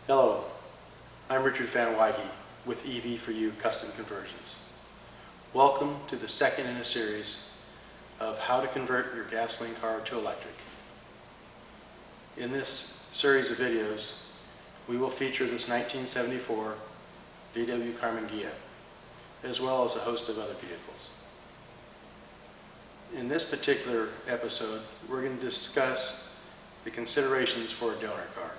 Hello, I'm Richard Van Wyge with EV4U Custom Conversions. Welcome to the second in a series of how to convert your gasoline car to electric. In this series of videos, we will feature this 1974 VW Karmann Ghia, as well as a host of other vehicles. In this particular episode, we're going to discuss the considerations for a donor car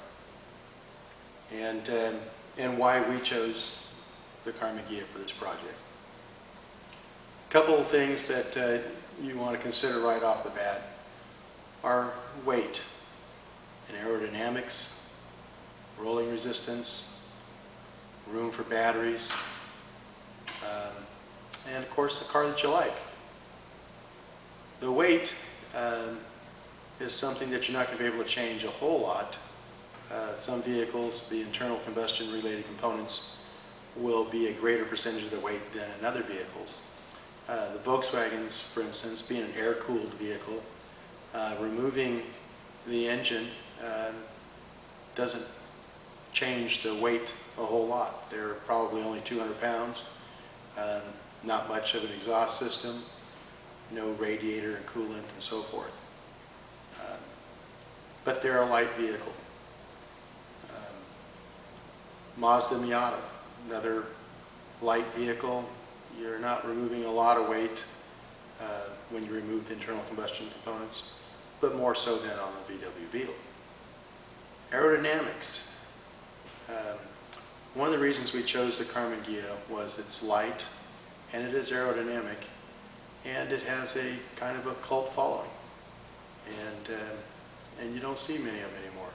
and why we chose the Karmann Ghia for this project. A couple of things that you want to consider right off the bat are weight and aerodynamics, rolling resistance, room for batteries, and of course the car that you like. The weight is something that you're not going to be able to change a whole lot. Some vehicles, the internal combustion related components will be a greater percentage of the weight than in other vehicles. The Volkswagens, for instance, being an air-cooled vehicle, removing the engine doesn't change the weight a whole lot. They're probably only 200 pounds, not much of an exhaust system, no radiator and coolant and so forth. But they're a light vehicle. Mazda Miata, another light vehicle. You're not removing a lot of weight when you remove the internal combustion components, but more so than on the VW Beetle. Aerodynamics. One of the reasons we chose the Karmann Ghia was it's light and it is aerodynamic, and it has a kind of a cult following, and you don't see many of them anymore.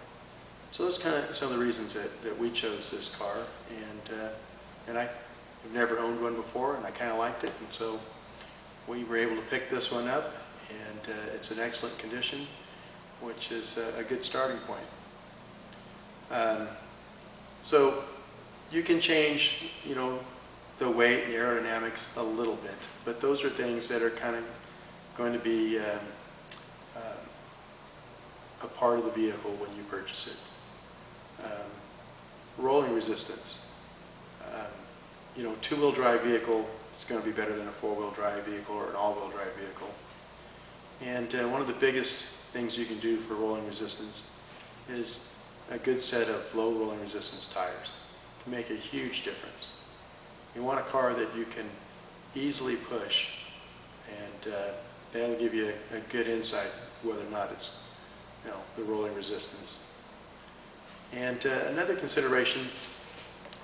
So those kind of some of the reasons that we chose this car, and I've never owned one before, and I kind of liked it, and so we were able to pick this one up, and it's in excellent condition, which is a good starting point. So you can change, the weight and the aerodynamics a little bit, but those are things that are kind of going to be a part of the vehicle when you purchase it. Rolling resistance. Two-wheel drive vehicle is going to be better than a four-wheel drive vehicle or an all-wheel drive vehicle. And one of the biggest things you can do for rolling resistance is a good set of low rolling resistance tires. It can make a huge difference. You want a car that you can easily push, and that'll give you a good insight whether or not it's the rolling resistance. And another consideration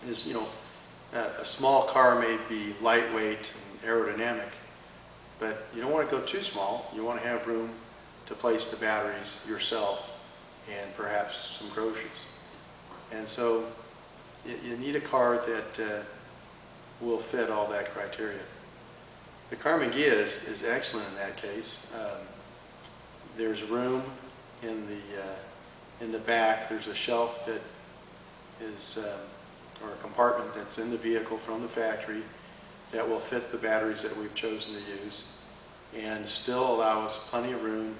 is, a small car may be lightweight and aerodynamic, but you don't want to go too small. You want to have room to place the batteries yourself and perhaps some groceries. And so you need a car that will fit all that criteria. The Karmann Ghia is excellent in that case. There's room in the back. There's a shelf that is, or a compartment that's in the vehicle from the factory that will fit the batteries that we've chosen to use and still allow us plenty of room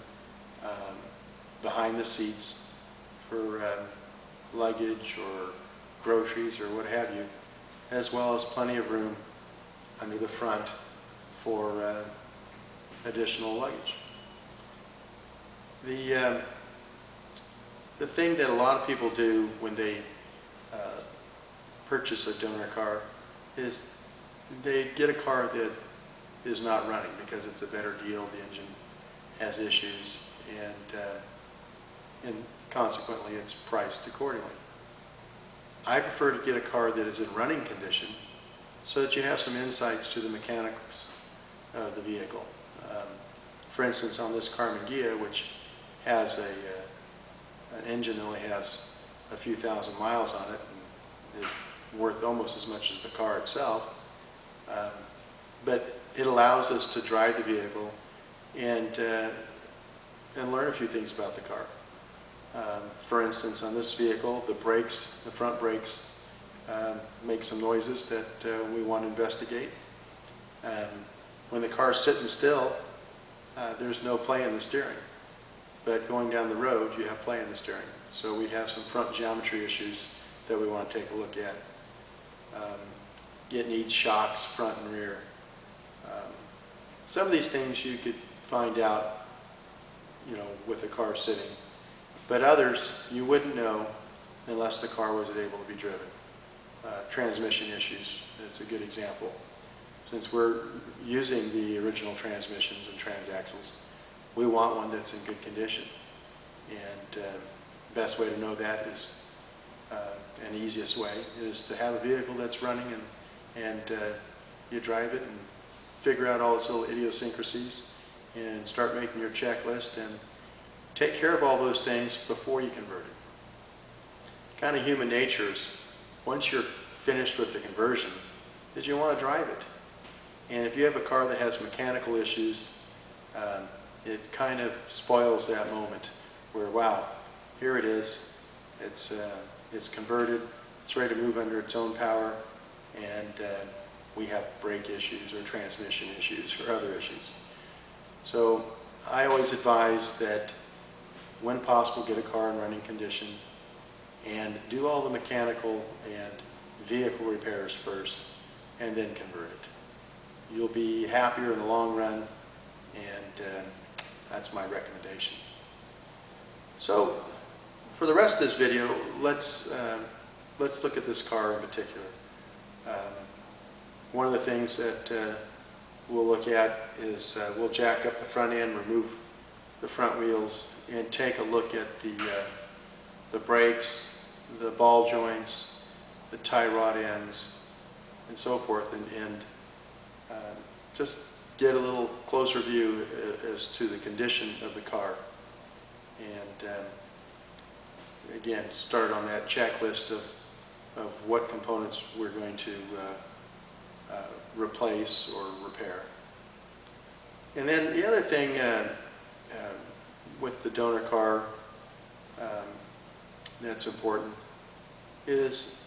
behind the seats for luggage or groceries or what have you, as well as plenty of room under the front for additional luggage. The thing that a lot of people do when they purchase a donor car is they get a car that is not running because it's a better deal, the engine has issues, and consequently it's priced accordingly. I prefer to get a car that is in running condition so that you have some insights to the mechanics of the vehicle. For instance, on this Karmann Ghia, which has an engine that only has a few thousand miles on it and is worth almost as much as the car itself, but it allows us to drive the vehicle and learn a few things about the car. For instance, on this vehicle, the brakes, the front brakes, make some noises that we want to investigate. When the car's sitting still, there's no play in the steering. But going down the road, you have play in the steering. So we have some front geometry issues that we want to take a look at. It needs shocks, front and rear. Some of these things you could find out, with the car sitting, but others you wouldn't know unless the car wasn't able to be driven. Transmission issues is a good example. Since we're using the original transmissions and transaxles, we want one that's in good condition. And the best way to know that is, and easiest way, is to have a vehicle that's running and you drive it and figure out all its little idiosyncrasies and start making your checklist and take care of all those things before you convert it. Kind of human nature is, once you're finished with the conversion, is you want to drive it. And if you have a car that has mechanical issues, it kind of spoils that moment where, wow, here it is, it's converted, it's ready to move under its own power, and we have brake issues or transmission issues or other issues. So I always advise that when possible, get a car in running condition and do all the mechanical and vehicle repairs first and then convert it. You'll be happier in the long run, and that's my recommendation. So for the rest of this video, let's look at this car in particular. One of the things that we'll look at is we'll jack up the front end, remove the front wheels, and take a look at the brakes, the ball joints, the tie rod ends, and so forth, and just get a little closer view as to the condition of the car. And again, start on that checklist of what components we're going to replace or repair. And then the other thing with the donor car that's important is,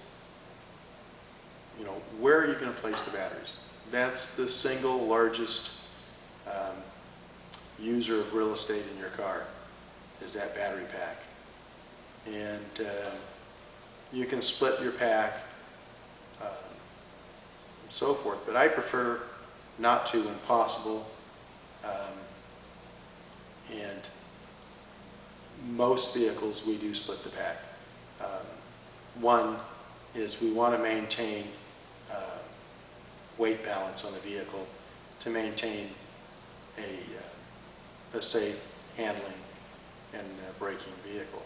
where are you going to place the batteries? That's the single largest user of real estate in your car, is that battery pack. And you can split your pack and so forth, but I prefer not to when possible. And most vehicles we do split the pack. One is we want to maintain weight balance on the vehicle to maintain a safe handling and braking vehicle.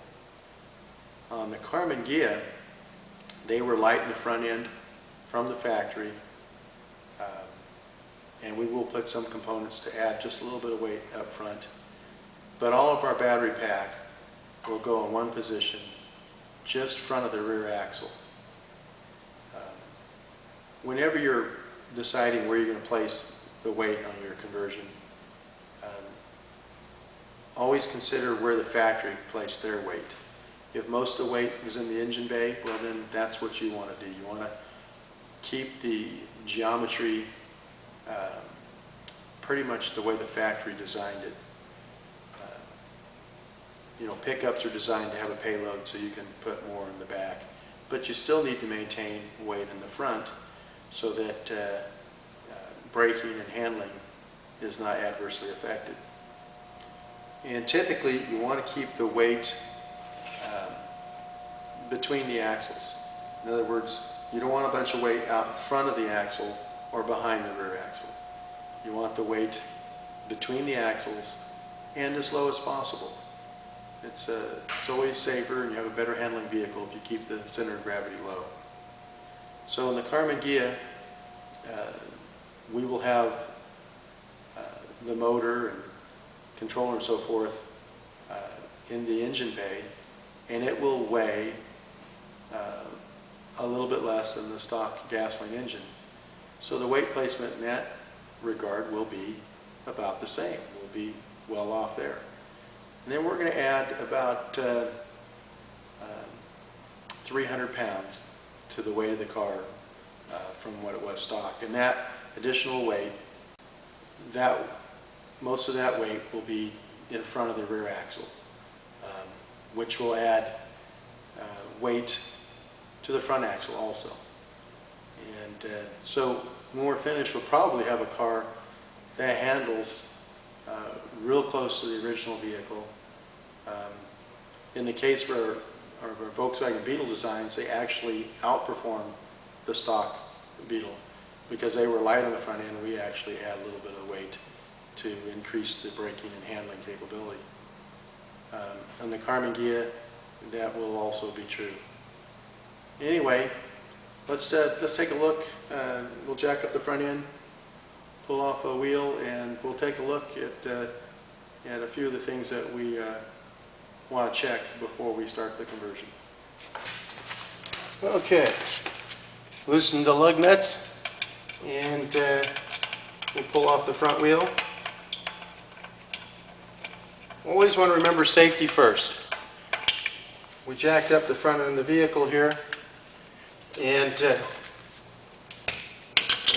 On the Karmann Ghia, they were light in the front end from the factory, and we will put some components to add just a little bit of weight up front. But all of our battery pack will go in one position, just front of the rear axle. Whenever you're deciding where you're going to place the weight on your conversion, always consider where the factory placed their weight. If most of the weight was in the engine bay, well then that's what you want to do. You want to keep the geometry pretty much the way the factory designed it. Pickups are designed to have a payload so you can put more in the back, but you still need to maintain weight in the front so that braking and handling is not adversely affected. And typically you want to keep the weight between the axles. In other words, you don't want a bunch of weight out in front of the axle or behind the rear axle. You want the weight between the axles and as low as possible. It's always safer, and you have a better handling vehicle if you keep the center of gravity low. So in the Karmann Ghia, we will have the motor and controller and so forth in the engine bay, and it will weigh a little bit less than the stock gasoline engine. So the weight placement in that regard will be about the same. We'll be well off there. And then we're going to add about 300 pounds to the weight of the car from what it was stock. And that additional weight, most of that weight will be in front of the rear axle, which will add weight to the front axle also. And so when we're finished, we'll probably have a car that handles real close to the original vehicle. In the case for our Volkswagen Beetle designs, they actually outperform the stock Beetle because they were light on the front end. We actually add a little bit of weight to increase the braking and handling capability. On the Karmann Ghia, that will also be true. Anyway, let's take a look. We'll jack up the front end, pull off a wheel, and we'll take a look at a few of the things that we want to check before we start the conversion. Okay, loosen the lug nuts, and we'll pull off the front wheel. Always want to remember safety first. We jacked up the front end of the vehicle here, and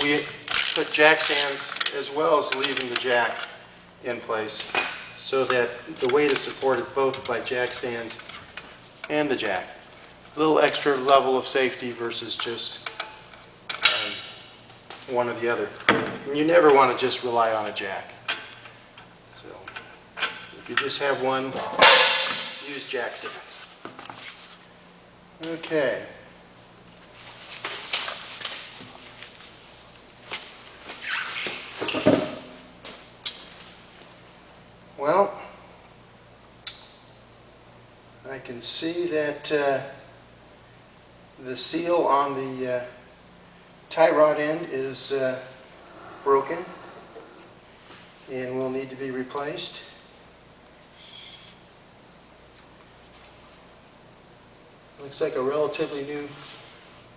we put jack stands as well as leaving the jack in place so that the weight is supported both by jack stands and the jack. A little extra level of safety versus just one or the other. And you never want to just rely on a jack. So if you just have one, use jack stands. Okay. Well, I can see that the seal on the tie rod end is broken and will need to be replaced. Looks like a relatively new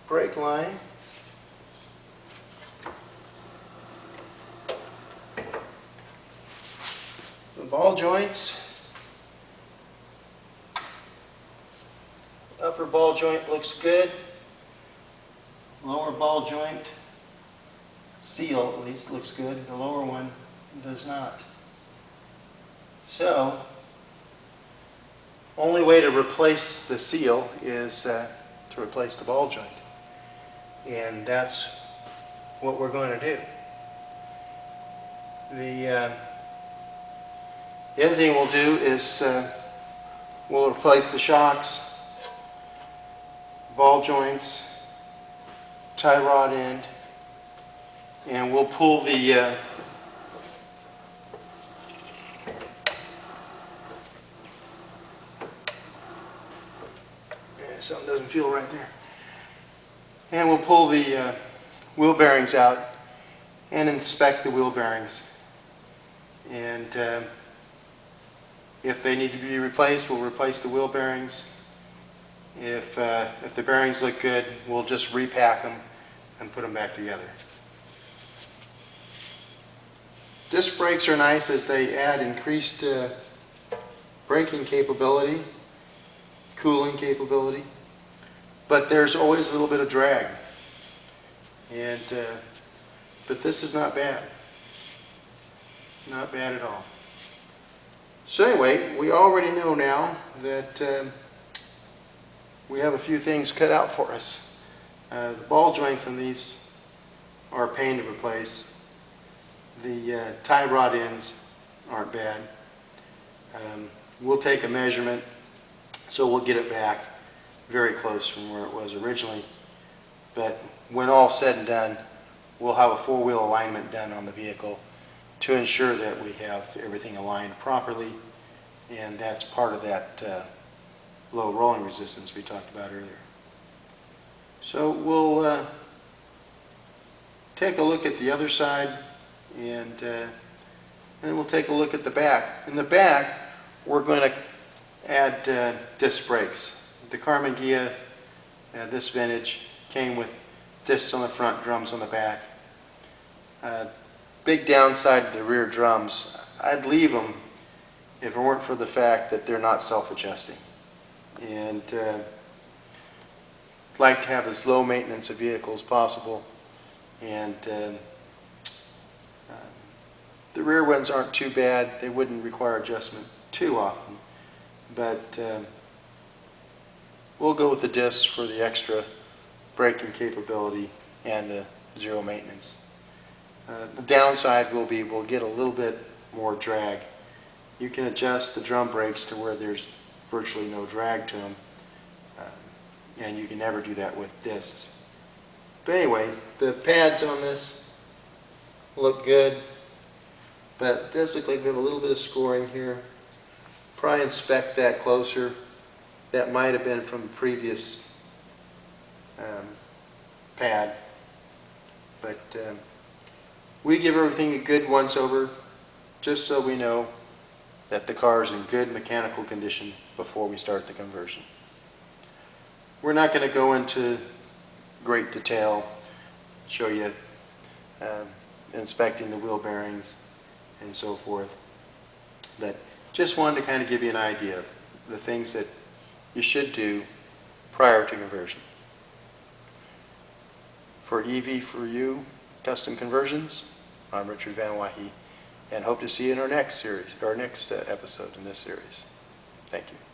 brake line. The ball joints, upper ball joint looks good. Lower ball joint seal at least looks good. The lower one does not. So, only way to replace the seal is to replace the ball joint. And that's what we're going to do. The other thing we'll do is we'll replace the shocks, ball joints, tie rod end, and we'll pull the something doesn't feel right there. And we'll pull the wheel bearings out and inspect the wheel bearings. And if they need to be replaced, we'll replace the wheel bearings. If the bearings look good, we'll just repack them and put them back together. Disc brakes are nice as they add increased braking capability, cooling capability, but there's always a little bit of drag. And but this is not bad. Not bad at all. So anyway, we already know now that we have a few things cut out for us. The ball joints on these are a pain to replace. The tie rod ends aren't bad. We'll take a measurement, so we'll get it back very close from where it was originally. But when all said and done, we'll have a four-wheel alignment done on the vehicle to ensure that we have everything aligned properly, and that's part of that low rolling resistance we talked about earlier. So we'll take a look at the other side, and then we'll take a look at the back. In the back, we're going to add disc brakes. The Karmann Ghia, this vintage, came with discs on the front, drums on the back. Big downside to the rear drums, I'd leave them if it weren't for the fact that they're not self-adjusting. And I'd like to have as low maintenance a vehicle as possible. And the rear ones aren't too bad. They wouldn't require adjustment too often. But we'll go with the discs for the extra braking capability and the zero maintenance. The downside will be we'll get a little bit more drag. You can adjust the drum brakes to where there's virtually no drag to them, and you can never do that with discs. But anyway, the pads on this look good, but it does look like we have a little bit of scoring here. Probably inspect that closer. That might have been from the previous pad, but we give everything a good once over just so we know that the car is in good mechanical condition before we start the conversion. We're not going to go into great detail, show you inspecting the wheel bearings and so forth, but just wanted to kind of give you an idea of the things that you should do prior to conversion. For EV4U Custom Conversions, I'm Richard Van Wahi, and hope to see you in our next series, our next episode in this series. Thank you.